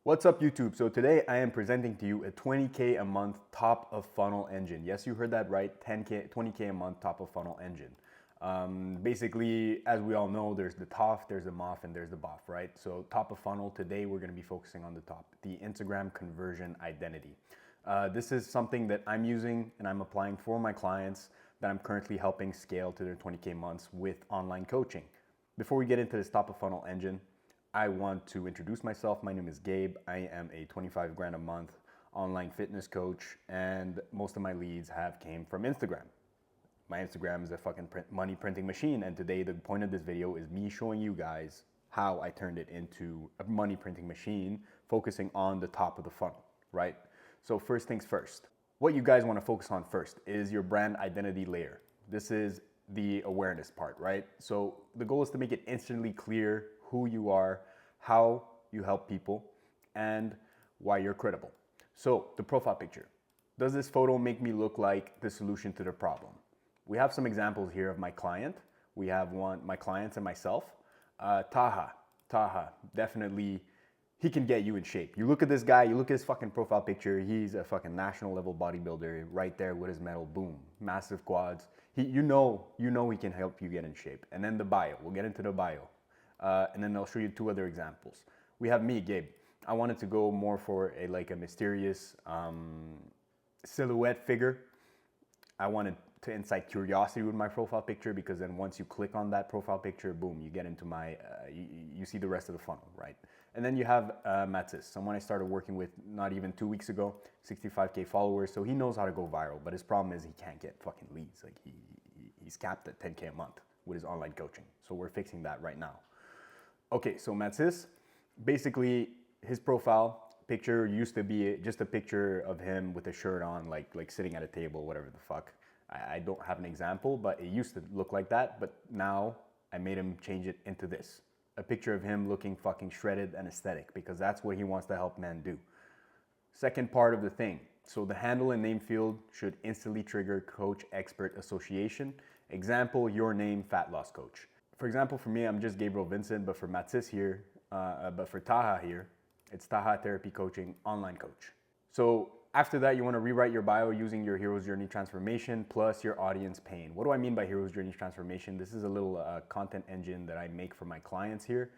What's up, YouTube? So today I am presenting to you a 20K a month top of funnel engine. Yes, you heard that right, 10K, 20K a month top of funnel engine. Basically, as we all know, there's the TOF, there's the MOF, and there's the BOF, right? So top of funnel, today we're gonna be focusing on the top, the Instagram conversion identity. This is something that I'm using and I'm applying for my clients that I'm currently helping scale to their 20K months with online coaching. Before we get into this top of funnel engine, I want to introduce myself. My name is Gabe. I am a 25 grand a month online fitness coach, and most of my leads have came from Instagram. My Instagram is a fucking money printing machine, and today the point of this video is me showing you guys how I turned it into a money printing machine, focusing on the top of the funnel, right? So first things first, what you guys want to focus on first is your brand identity layer. This is the awareness part, right? So the goal is to make it instantly clear who you are, how you help people, and why you're credible. So the profile picture. Does this photo make me look like the solution to the problem? We have some examples here of my client. We have my clients and myself. Taha, definitely, he can get you in shape. You look at this guy, you look at his fucking profile picture, he's a fucking national level bodybuilder right there with his medal, boom, massive quads. You know he can help you get in shape. And then the bio, we'll get into the bio. And then I'll show you two other examples. We have me, Gabe. I wanted to go more for a mysterious silhouette figure. I wanted to incite curiosity with my profile picture, because then once you click on that profile picture, boom, you get into my, you see the rest of the funnel, right? And then you have Matsis, someone I started working with not even 2 weeks ago, 65K followers. So he knows how to go viral, but his problem is he can't get fucking leads. Like he's capped at 10K a month with his online coaching. So we're fixing that right now. Okay, so Matsis, basically his profile picture used to be just a picture of him with a shirt on, like sitting at a table, whatever the fuck. I don't have an example, but it used to look like that. But now I made him change it into this. A picture of him looking fucking shredded and aesthetic, because that's what he wants to help men do. Second part of the thing. So the handle and name field should instantly trigger coach expert association. Example, your name, fat loss coach. For example, for me, I'm just Gabriel Vincent, but for Matsis here, but for Taha here, it's Taha Therapy Coaching Online Coach. So after that, you want to rewrite your bio using your Hero's Journey Transformation plus your audience pain. What do I mean by Hero's Journey Transformation? This is a little content engine that I make for my clients here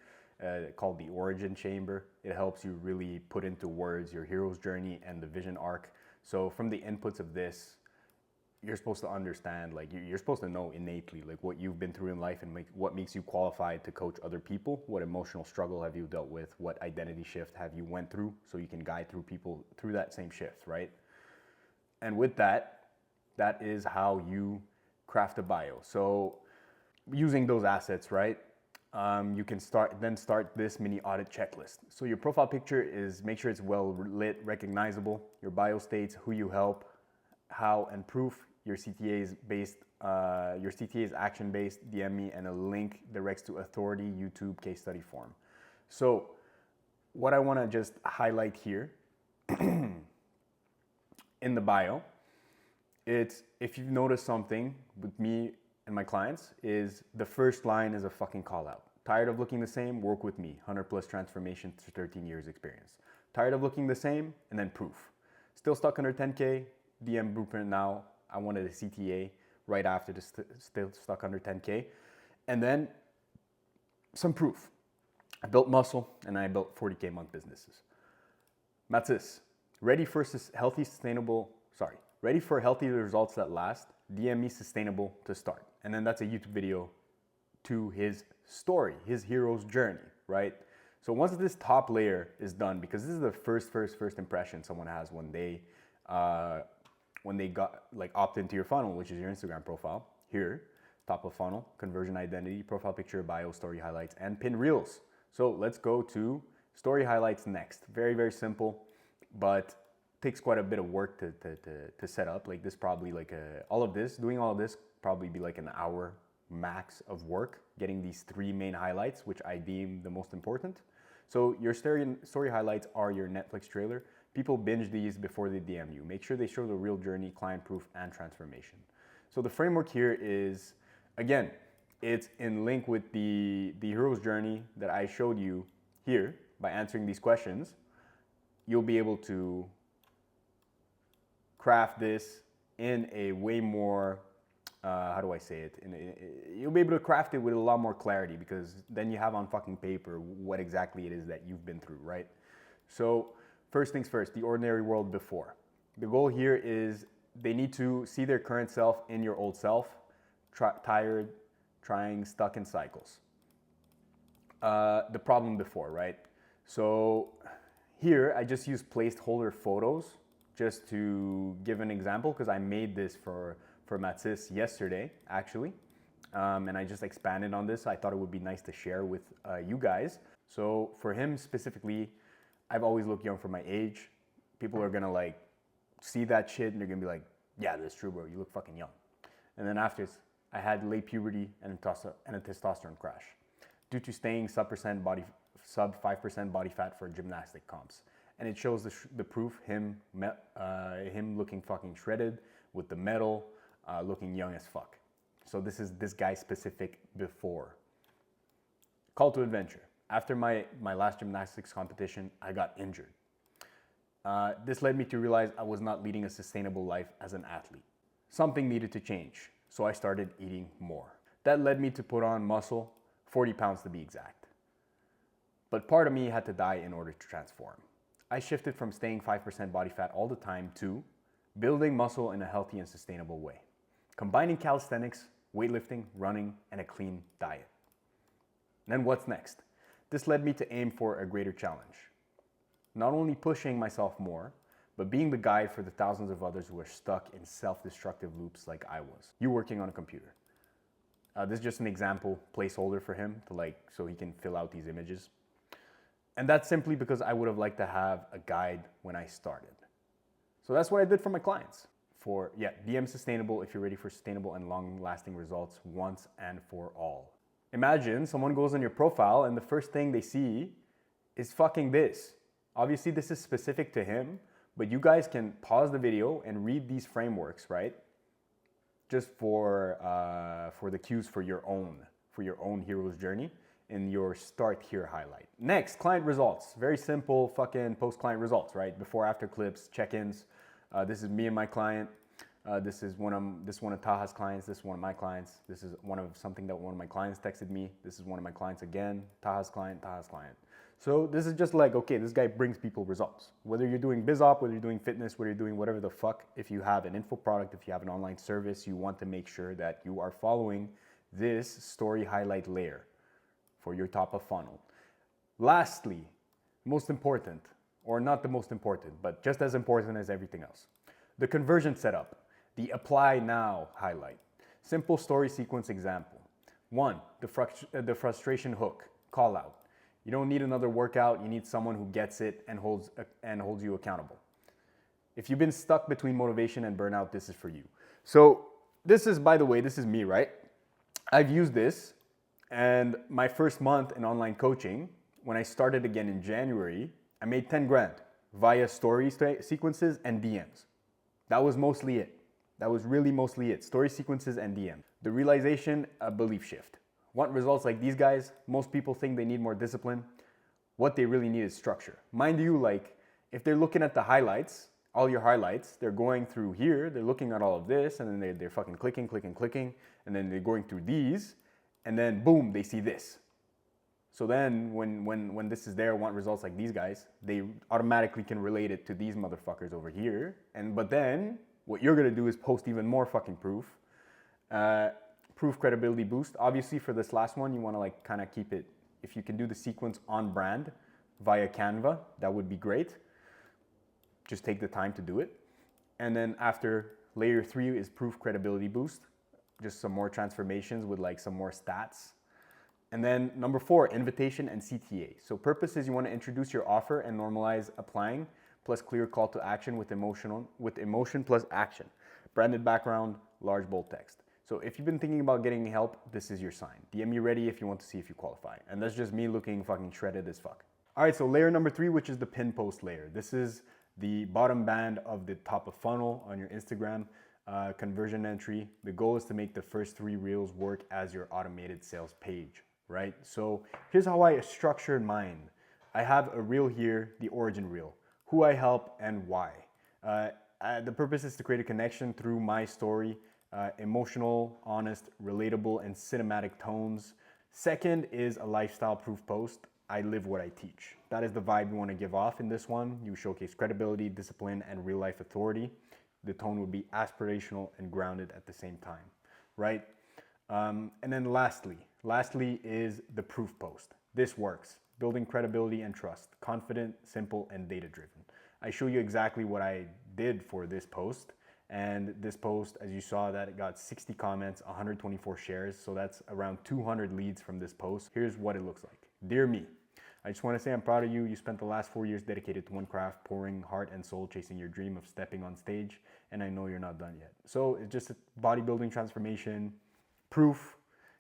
called the Origin Chamber. It helps you really put into words your hero's journey and the vision arc. So from the inputs of this, you're supposed to understand, like you're supposed to know innately, like what you've been through in life and what makes you qualified to coach other people. What emotional struggle have you dealt with? What identity shift have you went through, so you can guide through people through that same shift, right? And with that, that is how you craft a bio. So using those assets, right? You can start this mini audit checklist. So your profile picture is, make sure it's well lit, recognizable. Your bio states who you help, how, and proof. Your CTA is action-based. DM me, and a link directs to authority YouTube case study form. So what I want to just highlight here in the bio, it's, if you've noticed something with me and my clients, is the first line is a fucking call out. Tired of looking the same? Work with me. 100 plus transformation to 13 years experience. Tired of looking the same? And then proof. Still stuck under 10K? DM Blueprint now. I wanted a CTA right after this, still stuck under 10K. And then some proof. I built muscle and I built 40K month businesses. Matsis, ready for healthy results that last. DM me sustainable to start. And then that's a YouTube video to his story, his hero's journey, right? So once this top layer is done, because this is the first impression someone has when they got opt into your funnel, which is your Instagram profile here, top of funnel, conversion identity, profile picture, bio, story highlights, and pin reels. So let's go to story highlights next. Very, very simple, but takes quite a bit of work to set up. Like this, probably doing all of this probably be like an hour max of work, getting these three main highlights, which I deem the most important. So your story highlights are your Netflix trailer. People binge these before they DM you. Make sure they show the real journey, client proof, and transformation. So the framework here is, again, it's in link with the hero's journey that I showed you here by answering these questions. you'll be able to craft this in a way more, how do I say it? You'll be able to craft it with a lot more clarity, because then you have on fucking paper what exactly it is that you've been through, right? So first things first, the ordinary world before. The goal here is they need to see their current self in your old self, tired, trying, stuck in cycles. The problem before, right? So here I just use placeholder photos just to give an example, because I made this for Matsis yesterday, actually. And I just expanded on this. I thought it would be nice to share with you guys. So for him specifically, I've always looked young for my age. People are gonna like see that shit and they're gonna be like, yeah, that's true, bro. You look fucking young. And then after, I had late puberty and a testosterone crash due to staying sub 5% body fat for gymnastic comps. And it shows the proof, him looking fucking shredded with the medal, looking young as fuck. So this is this guy specific before. Call to adventure. After my last gymnastics competition, I got injured. This led me to realize I was not leading a sustainable life as an athlete. Something needed to change, so I started eating more. That led me to put on muscle, 40 pounds to be exact. But part of me had to die in order to transform. I shifted from staying 5% body fat all the time to building muscle in a healthy and sustainable way, combining calisthenics, weightlifting, running, and a clean diet. Then what's next? This led me to aim for a greater challenge. Not only pushing myself more, but being the guide for the thousands of others who are stuck in self-destructive loops like I was. You working on a computer. This is just an example placeholder for him to so he can fill out these images. And that's simply because I would have liked to have a guide when I started. So that's what I did for my clients. DM sustainable if you're ready for sustainable and long-lasting results once and for all. Imagine someone goes on your profile and the first thing they see is fucking this. Obviously this is specific to him, but you guys can pause the video and read these frameworks, right? Just for the cues for your own hero's journey in your start here highlight. Next, client results. Very simple fucking post-client results, right? Before, after clips, check-ins. This is me and my client. This is one of Taha's clients. This is one of my clients. This is something that one of my clients texted me. This is one of my clients again. Taha's client. So this is just like, okay, this guy brings people results. Whether you're doing biz op, whether you're doing fitness, whether you're doing whatever the fuck, if you have an info product, if you have an online service, you want to make sure that you are following this story highlight layer for your top of funnel. Lastly, most important, or not the most important, but just as important as everything else, the conversion setup, the apply now highlight. Simple story sequence example. 1, the frustration hook, call out. You don't need another workout, you need someone who gets it and holds you accountable. If you've been stuck between motivation and burnout, this is for you. So this is, by the way, this is me, right? I've used this, and my first month in online coaching, when I started again in January, I made 10 grand via story sequences and DMs. That was mostly it. That was really mostly it. Story sequences and DM. The realization, a belief shift. Want results like these guys? Most people think they need more discipline. What they really need is structure. Mind you, like if they're looking at the highlights, all your highlights, they're going through here, they're looking at all of this, and then they're fucking clicking, and then they're going through these, and then boom, they see this. So then when this is there, want results like these guys, they automatically can relate it to these motherfuckers over here. But then what you're gonna do is post even more fucking proof. Proof credibility boost. Obviously for this last one, you wanna like kind of keep it, if you can do the sequence on brand via Canva, that would be great. Just take the time to do it. And then after layer 3 is proof credibility boost. Just some more transformations with like some more stats. And then number 4, invitation and CTA. So purpose is you want to introduce your offer and normalize applying, plus clear call to action with emotion plus action. Branded background, large bold text. So if you've been thinking about getting help, this is your sign. DM me ready if you want to see if you qualify. And that's just me looking fucking shredded as fuck. All right, so layer number 3, which is the pin post layer. This is the bottom band of the top of funnel on your Instagram conversion entry. The goal is to make the first 3 reels work as your automated sales page, right? So here's how I structured mine. I have a reel here, the origin reel. who I help, and why. The purpose is to create a connection through my story, emotional, honest, relatable, and cinematic tones. Second is a lifestyle proof post. I live what I teach. That is the vibe you want to give off in this one. You showcase credibility, discipline, and real life authority. The tone would be aspirational and grounded at the same time, right? And then lastly is the proof post. This works. Building credibility and trust. Confident, simple, and data-driven. I show you exactly what I did for this post. And this post, as you saw, that it got 60 comments, 124 shares. So that's around 200 leads from this post. Here's what it looks like. Dear me, I just want to say I'm proud of you. You spent the last 4 years dedicated to one craft, pouring heart and soul, chasing your dream of stepping on stage. And I know you're not done yet. So it's just a bodybuilding transformation, proof.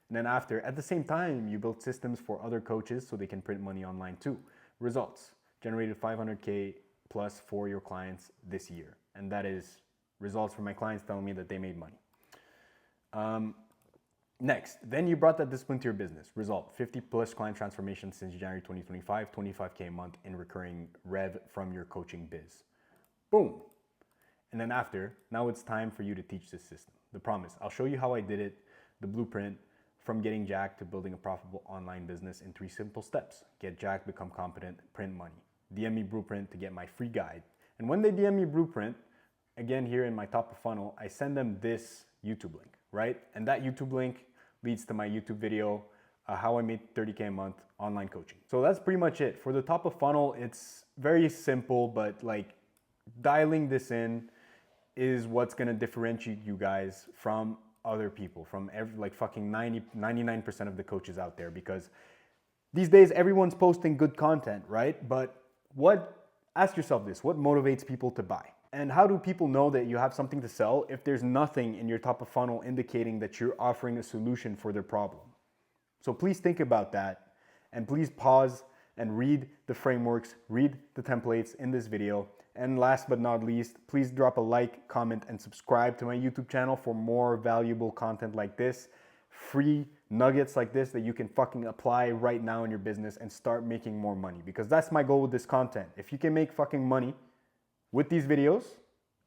And then after, at the same time, you built systems for other coaches so they can print money online too. Results, generated 500K plus for your clients this year. And that is results from my clients telling me that they made money. Next, then you brought that discipline to your business. Result, 50 plus client transformations since January 2025, 25K a month in recurring rev from your coaching biz. Boom. And then after, now it's time for you to teach this system. The promise, I'll show you how I did it, the blueprint from getting jacked to building a profitable online business in 3 simple steps. Get jacked, become competent, print money. DM me Blueprint to get my free guide. And when they DM me Blueprint, again, here in my top of funnel, I send them this YouTube link, right? And that YouTube link leads to my YouTube video, how I made 30K a month online coaching. So that's pretty much it. For the top of funnel, it's very simple, but like dialing this in is what's gonna differentiate you guys from other people, from like fucking 99% of the coaches out there, because these days everyone's posting good content, right? But ask yourself this, what motivates people to buy? And how do people know that you have something to sell if there's nothing in your top of funnel indicating that you're offering a solution for their problem? So please think about that, and please pause and read the frameworks, read the templates in this video. And last but not least, please drop a like, comment, and subscribe to my YouTube channel for more valuable content like this, free nuggets like this that you can fucking apply right now in your business and start making more money. Because that's my goal with this content. If you can make fucking money with these videos,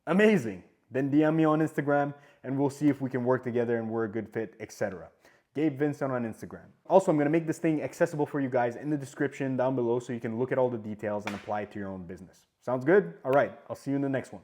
amazing. Then DM me on Instagram and we'll see if we can work together and we're a good fit, etc. Gabe Vincent on Instagram. Also, I'm gonna make this thing accessible for you guys in the description down below so you can look at all the details and apply it to your own business. Sounds good? All right, I'll see you in the next one.